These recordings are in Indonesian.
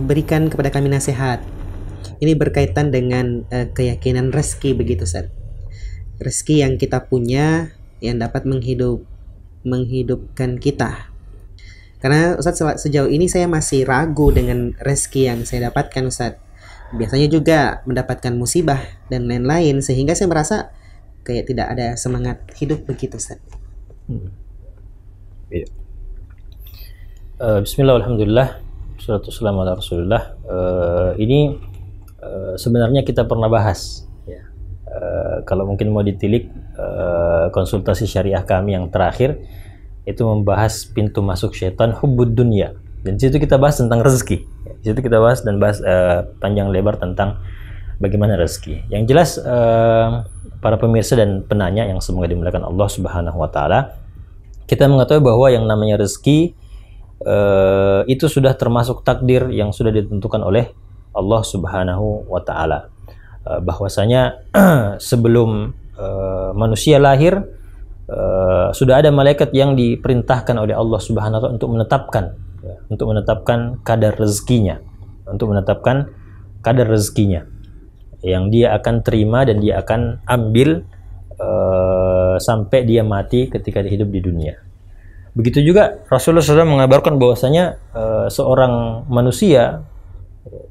berikan kepada kami nasihat. Ini berkaitan dengan keyakinan rezeki begitu Ustaz. Rezeki yang kita punya yang dapat menghidupkan kita. Karena Ustaz sejauh ini saya masih ragu dengan rezeki yang saya dapatkan Ustaz. Biasanya juga mendapatkan musibah dan lain-lain sehingga saya merasa kayak tidak ada semangat hidup begitu Ustaz. Iya. Bismillah, alhamdulillah, wassalatu wassalamu ala rasulillah. Ini sebenarnya kita pernah bahas ya. Kalau mungkin mau ditilik konsultasi syariah kami yang terakhir itu membahas pintu masuk syaitan hubbud dunya, dan di situ kita bahas tentang rezeki. Di situ kita bahas panjang lebar tentang bagaimana rezeki. Yang jelas para pemirsa dan penanya yang semoga dimuliakan Allah Subhanahu wa taala, kita mengetahui bahwa yang namanya rezeki itu sudah termasuk takdir yang sudah ditentukan oleh Allah Subhanahu wa taala. Bahwasanya sebelum manusia lahir sudah ada malaikat yang diperintahkan oleh Allah Subhanahu wa taala untuk menetapkan kadar rezekinya, yang dia akan terima dan dia akan ambil sampai dia mati ketika dia hidup di dunia. Begitu juga Rasulullah SAW mengabarkan bahwasanya seorang manusia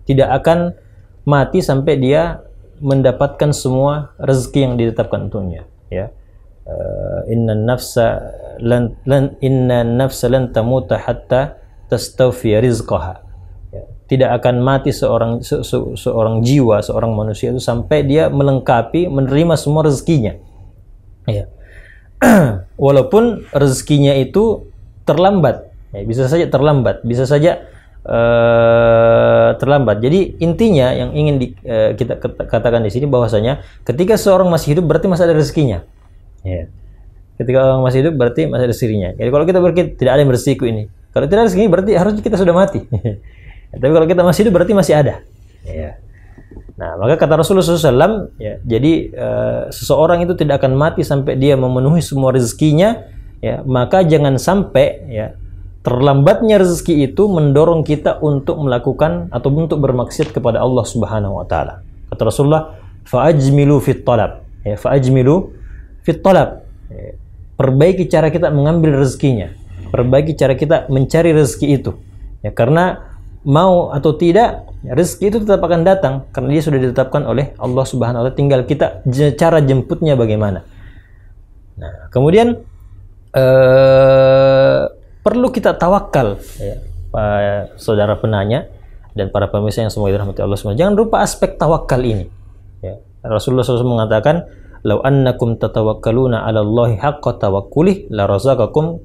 tidak akan mati sampai dia mendapatkan semua rezeki yang ditetapkan untuknya, ya. Inna nafsa lan tamuta hatta tastawfi rizqaha. Ya. Tidak akan mati seorang jiwa, seorang manusia itu sampai dia melengkapi, menerima semua rezekinya. Ya. Walaupun rezekinya itu terlambat, ya, bisa saja terlambat, bisa saja terlambat. Jadi intinya yang ingin kita katakan di sini bahwasanya ketika seorang masih hidup berarti masih ada rezekinya. Ya. Ketika orang masih hidup berarti masih ada rezekinya. Jadi kalau kita berpikir tidak ada yang rezekiku ini, kalau tidak ada rezeki berarti harusnya kita sudah mati. Tapi kalau kita masih hidup berarti masih ada. Ya. Nah, maka kata Rasulullah SAW, ya, jadi seseorang itu tidak akan mati sampai dia memenuhi semua rezekinya, ya, maka jangan sampai ya terlambatnya rezeki itu mendorong kita untuk melakukan atau untuk bermaksiat kepada Allah Subhanahu wa taala. Kata Rasulullah, fa'ajmilu fit talab. Ya, fa'ajmilu fit talab. Ya, perbaiki cara kita mengambil rezekinya. Perbaiki cara kita mencari rezeki itu. Ya, karena mau atau tidak, rezeki itu tetap akan datang karena dia sudah ditetapkan oleh Allah Subhanahu wa taala, tinggal kita cara jemputnya bagaimana. Nah, kemudian perlu kita tawakal, ya, Pak saudara penanya dan para pemirsa yang semoga dirahmati Allah semua. Jangan lupa aspek tawakal ini. Ya. Rasulullah SAW mengatakan, "Lau annakum tatawakkaluna 'ala Allahi haqqa tawakkulih la razaqakum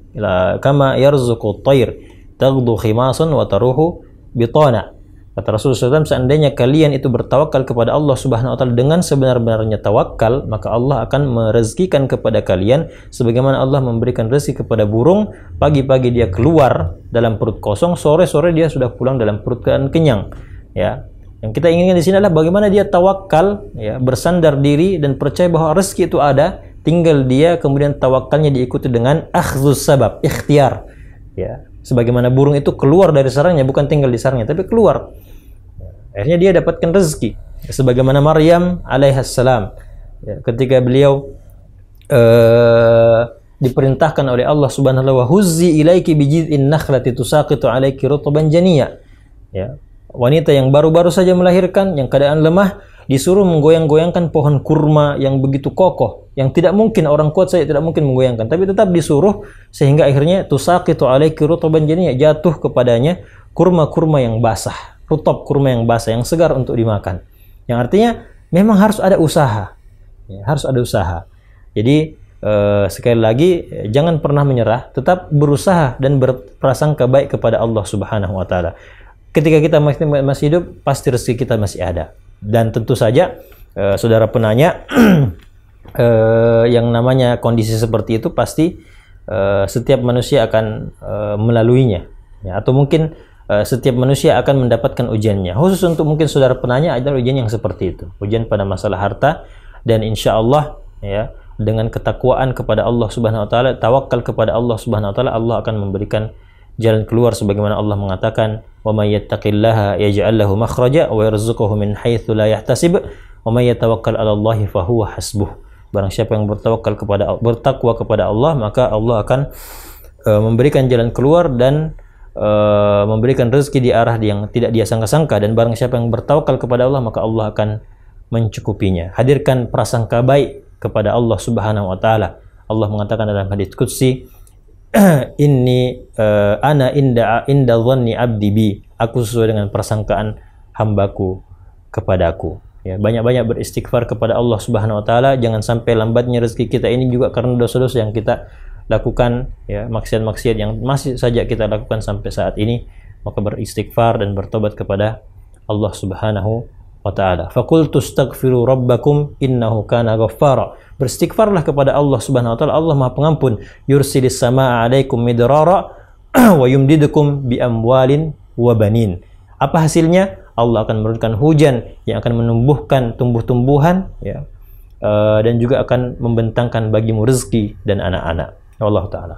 kama yarzuqut tayr taghdu khimasan wa taruhu bitana." Kata Rasulullah SAW, seandainya kalian itu bertawakal kepada Allah Subhanahu wa taala dengan sebenar-benarnya tawakal, maka Allah akan merezekikan kepada kalian sebagaimana Allah memberikan rezeki kepada burung. Pagi-pagi dia keluar dalam perut kosong, sore-sore dia sudah pulang dalam perut kenyang. Ya. Yang kita inginkan di sini adalah bagaimana dia tawakal, ya, bersandar diri dan percaya bahwa rezeki itu ada, tinggal dia kemudian tawakalnya diikuti dengan akhdzus sabab, ikhtiar. Ya. Sebagaimana burung itu keluar dari sarangnya, bukan tinggal di sarangnya, tapi keluar. Akhirnya dia dapatkan rezeki. Sebagaimana Maryam alaihissalam, ya, ketika beliau diperintahkan oleh Allah Subhanahu wa taala, "Huzzi ilaiki bijid'in nakhlati tusaqitu alaiki rutban janiyya." Ya, wanita yang baru-baru saja melahirkan, yang keadaan lemah, disuruh menggoyang-goyangkan pohon kurma yang begitu kokoh, yang tidak mungkin orang kuat saja tidak mungkin menggoyangkan, tapi tetap disuruh sehingga akhirnya tusaqitu alaiki rutban janiyya, jatuh kepadanya kurma-kurma yang basah. Rutab, kurma yang basah, yang segar untuk dimakan. Yang artinya memang harus ada usaha, ya, harus ada usaha. Jadi sekali lagi jangan pernah menyerah, tetap berusaha dan berprasangka baik kepada Allah Subhanahu wa taala. Ketika kita masih hidup, pasti rezeki kita masih ada. Dan tentu saja saudara penanya, yang namanya kondisi seperti itu pasti setiap manusia akan melaluinya, ya, atau mungkin setiap manusia akan mendapatkan ujiannya. Khusus untuk mungkin saudara penanya adalah ujian yang seperti itu, ujian pada masalah harta. Dan insya Allah, ya, dengan ketakwaan kepada Allah Subhanahu wa taala, tawakal kepada Allah Subhanahu wa taala, Allah akan memberikan jalan keluar sebagaimana Allah mengatakan, wa may yattaqillaha yaj'al lahu makhraja wa yarzuquhu min haitsu la yahtasib wa may yatawakkal 'ala Allahi fa huwa hasbuh. Barang siapa yang bertakwa kepada Allah, maka Allah akan memberikan jalan keluar dan memberikan rezeki di arah yang tidak dia sangka-sangka. Dan barang siapa yang bertawakal kepada Allah, maka Allah akan mencukupinya. Hadirkan prasangka baik kepada Allah Subhanahu wa taala. Allah mengatakan dalam hadits qudsi, ana inda dhanni abdi bi. Aku sesuai dengan prasangkaan hambaku kepadaku. Ya, banyak-banyak beristighfar kepada Allah Subhanahu wa taala. Jangan sampai lambatnya rezeki kita ini juga karena dosa-dosa yang kita lakukan, ya, maksiat-maksiat yang masih saja kita lakukan sampai saat ini. Maka beristighfar dan bertobat kepada Allah Subhanahu wa ta'ala. Faqultu astaghfiru rabbakum innahu kana ghaffara. Beristighfarlah kepada Allah Subhanahu wa ta'ala. Allah Maha Pengampun. Yursilis samaa'a 'alaikum midrara wa yumdidukum bi amwalin wa banin. Apa hasilnya? Allah akan menurunkan hujan yang akan menumbuhkan tumbuh-tumbuhan, ya, dan juga akan membentangkan bagimu rezeki dan anak-anak. Allah taala.